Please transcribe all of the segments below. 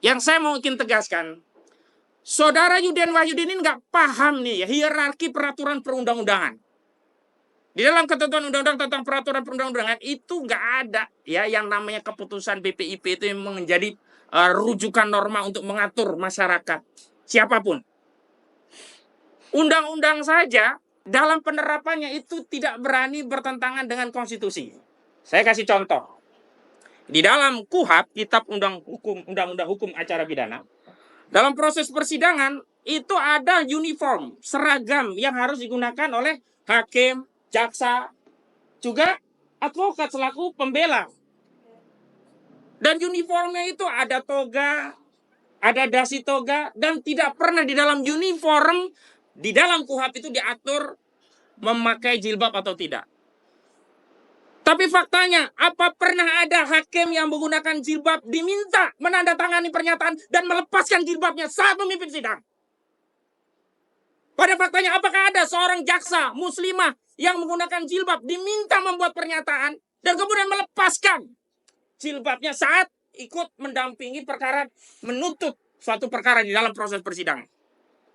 Yang saya mungkin tegaskan, Saudara Yudin Wahyudi ini nggak paham nih ya, hierarki peraturan perundang-undangan. Di dalam ketentuan undang-undang tentang peraturan perundang-undangan itu nggak ada ya yang namanya keputusan BPIP itu yang menjadi rujukan norma untuk mengatur masyarakat siapapun. Undang-undang saja dalam penerapannya itu tidak berani bertentangan dengan konstitusi. Saya kasih contoh. Di dalam KUHP, Kitab Undang-Undang Hukum Acara Pidana, dalam proses persidangan itu ada uniform, seragam yang harus digunakan oleh hakim, jaksa, juga advokat selaku pembela. Dan uniformnya itu ada toga, ada dasi toga, dan tidak pernah di dalam uniform, di dalam KUHP itu diatur memakai jilbab atau tidak. Tapi faktanya, apa pernah ada hakim yang menggunakan jilbab diminta menandatangani pernyataan dan melepaskan jilbabnya saat memimpin sidang? Pada faktanya, apakah ada seorang jaksa muslimah yang menggunakan jilbab diminta membuat pernyataan dan kemudian melepaskan jilbabnya saat ikut mendampingi perkara, menuntut suatu perkara di dalam proses persidangan?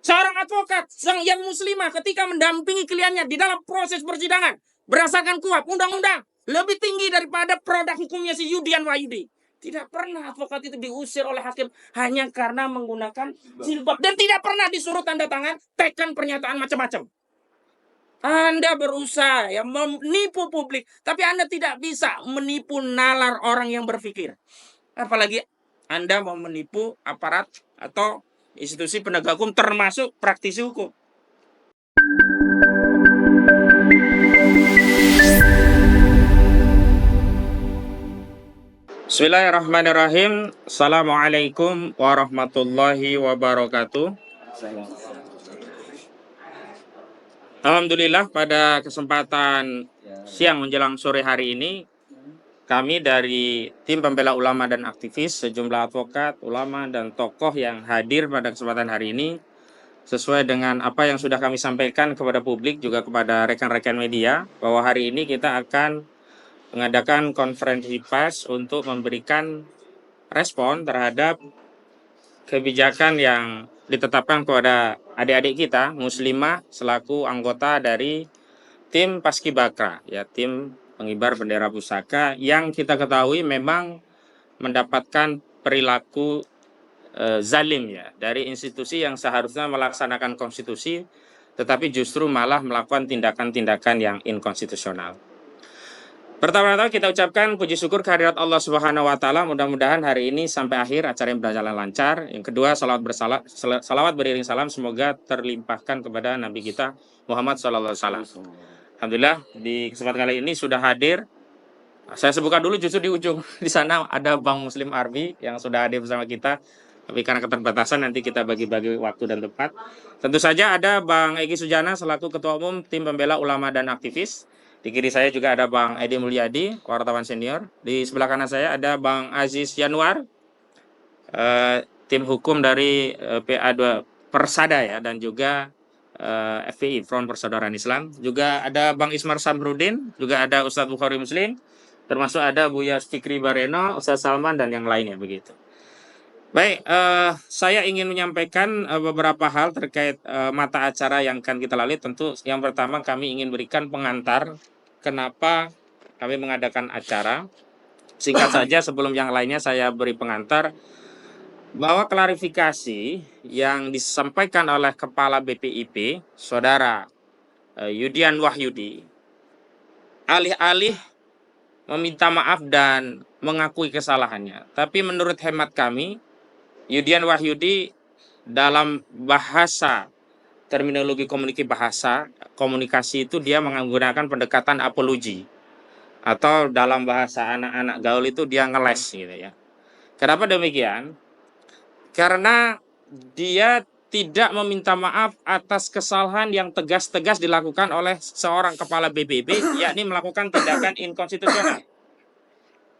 Seorang advokat yang muslimah ketika mendampingi kliennya di dalam proses persidangan berdasarkan KUHP, undang-undang, lebih tinggi daripada produk hukumnya si Yudin Wahyudi. Tidak pernah advokat itu diusir oleh hakim hanya karena menggunakan jilbab. Dan tidak pernah disuruh tanda tangan, teken pernyataan macam-macam. Anda berusaha ya menipu publik, tapi Anda tidak bisa menipu nalar orang yang berpikir. Apalagi Anda mau menipu aparat atau institusi penegak hukum termasuk praktisi hukum. Bismillahirrahmanirrahim. Assalamualaikum warahmatullahi wabarakatuh. Alhamdulillah pada kesempatan siang menjelang sore hari ini, kami dari tim pembela ulama dan aktivis, sejumlah advokat, ulama, dan tokoh yang hadir pada kesempatan hari ini, sesuai dengan apa yang sudah kami sampaikan kepada publik, juga kepada rekan-rekan media, bahwa hari ini kita akan mengadakan konferensi pers untuk memberikan respon terhadap kebijakan yang ditetapkan kepada adik-adik kita, muslimah, selaku anggota dari tim Paskibaka, ya, tim pengibar bendera pusaka, yang kita ketahui memang mendapatkan perilaku zalim ya dari institusi yang seharusnya melaksanakan konstitusi, tetapi justru malah melakukan tindakan-tindakan yang inkonstitusional. Pertama-tama kita ucapkan puji syukur kehadirat Allah Subhanahu wa taala. Mudah-mudahan hari ini sampai akhir acara yang berjalan lancar. Yang kedua, salawat beriring salam semoga terlimpahkan kepada Nabi kita Muhammad sallallahu alaihi wasallam. Alhamdulillah di kesempatan kali ini sudah hadir. Saya sebutkan dulu justru di ujung di sana ada Bang Muslim Arbi yang sudah hadir bersama kita. Tapi karena keterbatasan nanti kita bagi-bagi waktu dan tempat. Tentu saja ada Bang Egy Sujana selaku Ketua Umum Tim Pembela Ulama dan Aktivis. Di kiri saya juga ada Bang Edi Mulyadi, wartawan senior. Di sebelah kanan saya ada Bang Aziz Yanuar, tim hukum dari PA2 Persada ya, dan juga FPI, Front Persaudaraan Islam. Juga ada Bang Ismar Samrudin, juga ada Ustadz Bukhari Muslim, termasuk ada Buya Fikri Bareno, Ustadz Salman, dan yang lainnya begitu. Baik, saya ingin menyampaikan beberapa hal terkait mata acara yang akan kita lalui. Tentu yang pertama kami ingin berikan pengantar kenapa kami mengadakan acara. Singkat saja sebelum yang lainnya saya beri pengantar bahwa klarifikasi yang disampaikan oleh Kepala BPIP, Saudara Yudin Wahyudi, alih-alih meminta maaf dan mengakui kesalahannya. Tapi menurut hemat kami, Yudin Wahyudi dalam bahasa terminologi komunikasi itu dia menggunakan pendekatan apologi, atau dalam bahasa anak-anak gaul itu dia ngeles gitu ya. Kenapa demikian? Karena dia tidak meminta maaf atas kesalahan yang tegas-tegas dilakukan oleh seorang kepala BPIP, yakni melakukan tindakan inkonstitusional.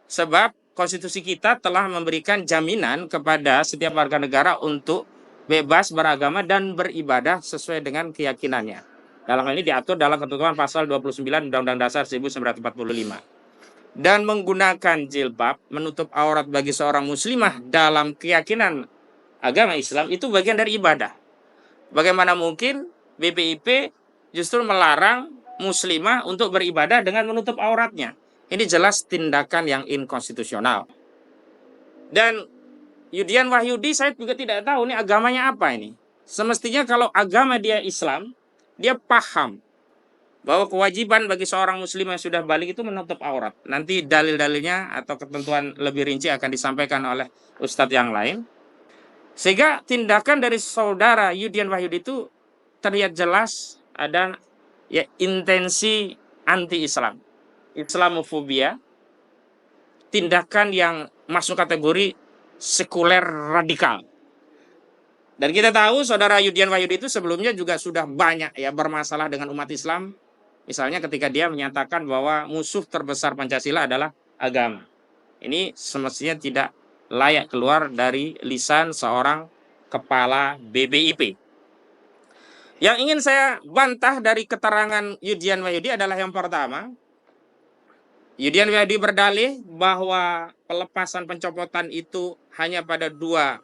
Sebab konstitusi kita telah memberikan jaminan kepada setiap warga negara untuk bebas beragama dan beribadah sesuai dengan keyakinannya. Dalam hal ini diatur dalam ketentuan pasal 29 Undang-Undang Dasar 1945. dan menggunakan jilbab menutup aurat bagi seorang muslimah dalam keyakinan agama Islam itu bagian dari ibadah. Bagaimana mungkin BPIP justru melarang muslimah untuk beribadah dengan menutup auratnya? Ini jelas tindakan yang inkonstitusional. Dan Yudian Wahyudi saya juga tidak tahu ini agamanya apa ini. Semestinya kalau agama dia Islam, dia paham bahwa kewajiban bagi seorang muslim yang sudah balik itu menutup aurat. Nanti dalil-dalilnya atau ketentuan lebih rinci akan disampaikan oleh ustadz yang lain. Sehingga tindakan dari saudara Yudian Wahyudi itu terlihat jelas ada ya intensi anti-Islam, Islamofobia, tindakan yang masuk kategori sekuler radikal. Dan kita tahu saudara Yudian Wahyudi itu sebelumnya juga sudah banyak ya bermasalah dengan umat Islam. Misalnya ketika dia menyatakan bahwa musuh terbesar Pancasila adalah agama. Ini semestinya tidak layak keluar dari lisan seorang kepala BPIP. Yang ingin saya bantah dari keterangan Yudian Wahyudi adalah yang pertama, Yudian Wahyudi berdalih bahwa pelepasan pencopotan itu hanya pada 2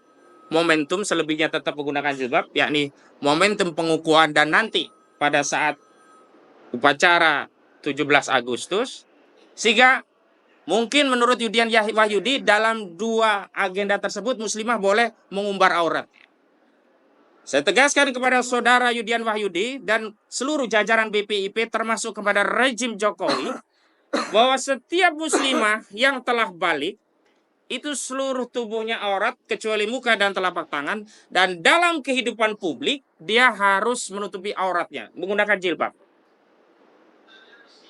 momentum, selebihnya tetap menggunakan jilbab, yakni momentum pengukuhan dan nanti pada saat upacara 17 Agustus. Sehingga mungkin menurut Yudian Wahyudi dalam 2 agenda tersebut muslimah boleh mengumbar aurat. Saya tegaskan kepada saudara Yudian Wahyudi dan seluruh jajaran BPIP termasuk kepada rejim Jokowi bahwa setiap muslimah yang telah balik itu seluruh tubuhnya aurat kecuali muka dan telapak tangan, dan dalam kehidupan publik dia harus menutupi auratnya menggunakan jilbab.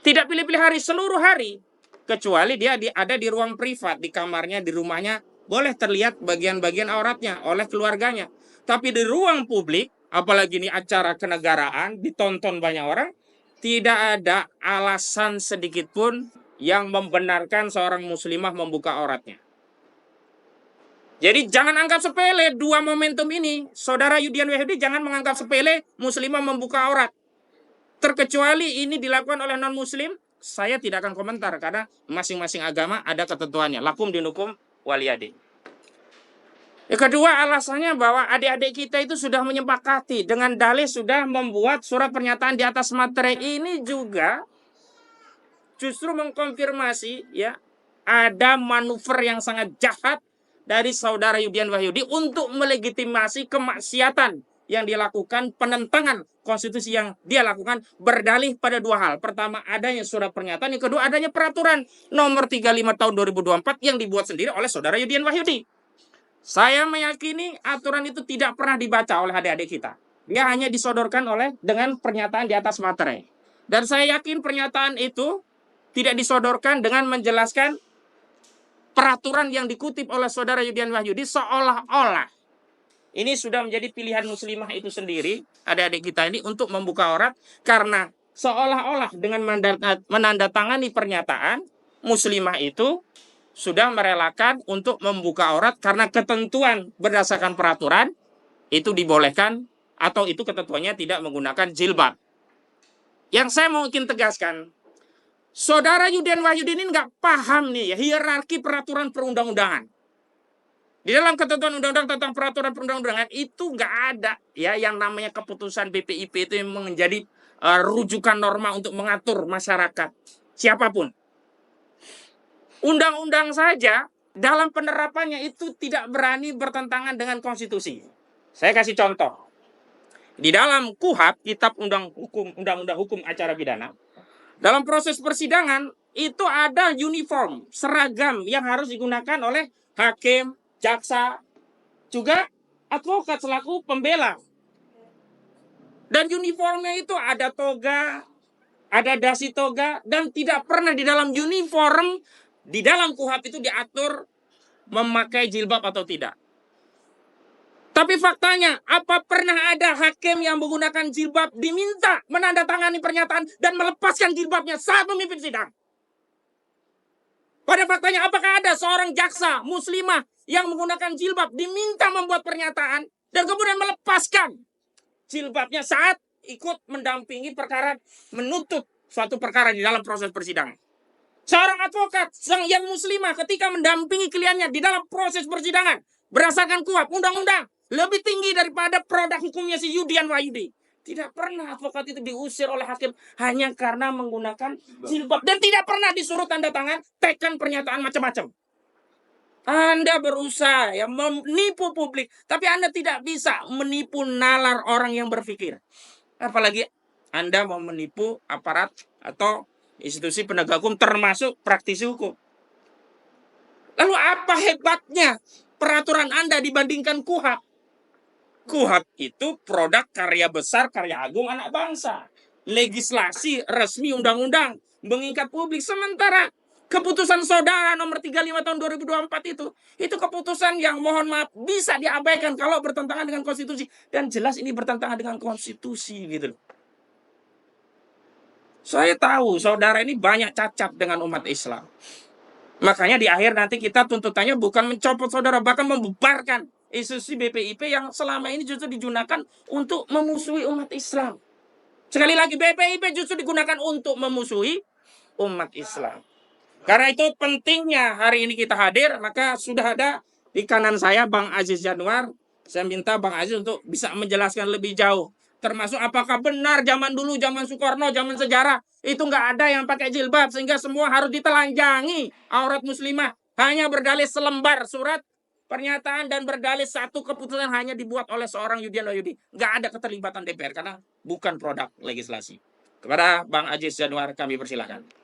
Tidak pilih-pilih hari, seluruh hari, kecuali dia ada di ruang privat, di kamarnya, di rumahnya, boleh terlihat bagian-bagian auratnya oleh keluarganya. Tapi di ruang publik, apalagi ini acara kenegaraan, ditonton banyak orang, tidak ada alasan sedikit pun yang membenarkan seorang muslimah membuka auratnya. Jadi jangan anggap sepele 2 momentum ini. Saudara Yudian Wahyudi jangan menganggap sepele muslimah membuka aurat. Terkecuali ini dilakukan oleh non-muslim, saya tidak akan komentar karena masing-masing agama ada ketentuannya. Lakum dinukum waliyadin. Yang kedua, alasannya bahwa adik-adik kita itu sudah menyepakati dengan dalih sudah membuat surat pernyataan di atas materai. Ini juga justru mengkonfirmasi ya ada manuver yang sangat jahat dari saudara Yudian Wahyudi untuk melegitimasi kemaksiatan yang dilakukan, penentangan konstitusi yang dia lakukan, berdalih pada 2 hal. Pertama, adanya surat pernyataan. Yang kedua, adanya peraturan nomor 35 tahun 2024 yang dibuat sendiri oleh saudara Yudian Wahyudi. Saya meyakini aturan itu tidak pernah dibaca oleh adik-adik kita. Dia hanya disodorkan dengan pernyataan di atas materai. Dan saya yakin pernyataan itu tidak disodorkan dengan menjelaskan peraturan yang dikutip oleh saudara Yudian Wahyudi seolah-olah ini sudah menjadi pilihan muslimah itu sendiri, adik-adik kita ini, untuk membuka aurat, karena seolah-olah dengan menandatangani pernyataan, muslimah itu sudah merelakan untuk membuka aurat karena ketentuan berdasarkan peraturan itu dibolehkan atau itu ketentuannya tidak menggunakan jilbab. Yang saya mungkin tegaskan, saudara Yudian Wahyudi ini nggak paham nih ya, hierarki peraturan perundang-undangan. Di dalam ketentuan undang-undang tentang peraturan perundang-undangan itu nggak ada ya yang namanya keputusan BPIP itu yang menjadi rujukan norma untuk mengatur masyarakat siapapun. Undang-undang saja dalam penerapannya itu tidak berani bertentangan dengan konstitusi. Saya kasih contoh. Di dalam KUHP, Kitab Undang-Undang Hukum Acara Pidana, dalam proses persidangan itu ada uniform, seragam yang harus digunakan oleh hakim, jaksa, juga advokat selaku pembela. Dan uniformnya itu ada toga, ada dasi toga, dan tidak pernah di dalam uniform, di dalam KUHP itu diatur memakai jilbab atau tidak. Tapi faktanya, apa pernah ada hakim yang menggunakan jilbab diminta menandatangani pernyataan dan melepaskan jilbabnya saat memimpin sidang? Pada faktanya, apakah ada seorang jaksa muslimah yang menggunakan jilbab diminta membuat pernyataan dan kemudian melepaskan jilbabnya saat ikut mendampingi perkara, menuntut suatu perkara di dalam proses persidangan? Seorang advokat yang muslimah ketika mendampingi kliennya di dalam proses persidangan berdasarkan KUHP, undang-undang, lebih tinggi daripada produk hukumnya si Yudian Wahyudi. Tidak pernah advokat itu diusir oleh hakim hanya karena menggunakan jilbab. Dan tidak pernah disuruh tanda tangan, teken pernyataan macam-macam. Anda berusaha ya menipu publik, tapi Anda tidak bisa menipu nalar orang yang berpikir. Apalagi Anda mau menipu aparat atau institusi penegak hukum termasuk praktisi hukum. Lalu apa hebatnya peraturan Anda dibandingkan KUHP? KUHP itu produk karya besar, karya agung anak bangsa. Legislasi resmi undang-undang mengikat publik. Sementara keputusan saudara nomor 35 tahun 2024 itu keputusan yang mohon maaf bisa diabaikan kalau bertentangan dengan konstitusi. Dan jelas ini bertentangan dengan konstitusi gitu. Saya tahu saudara ini banyak cacat dengan umat Islam. Makanya di akhir nanti kita tuntutannya bukan mencopot saudara, bahkan membubarkan institusi BPIP yang selama ini justru digunakan untuk memusuhi umat Islam. Sekali lagi, BPIP justru digunakan untuk memusuhi umat Islam. Karena itu pentingnya hari ini kita hadir, maka sudah ada di kanan saya Bang Aziz Januar. Saya minta Bang Aziz untuk bisa menjelaskan lebih jauh. Termasuk apakah benar zaman dulu, zaman Soekarno, zaman sejarah, itu nggak ada yang pakai jilbab, sehingga semua harus ditelanjangi aurat muslimah. Hanya berdalih selembar surat pernyataan dan berdalih satu keputusan hanya dibuat oleh seorang Yudian Wahyudi. Nggak ada keterlibatan DPR, karena bukan produk legislasi. Kepada Bang Aziz Januar kami persilahkan.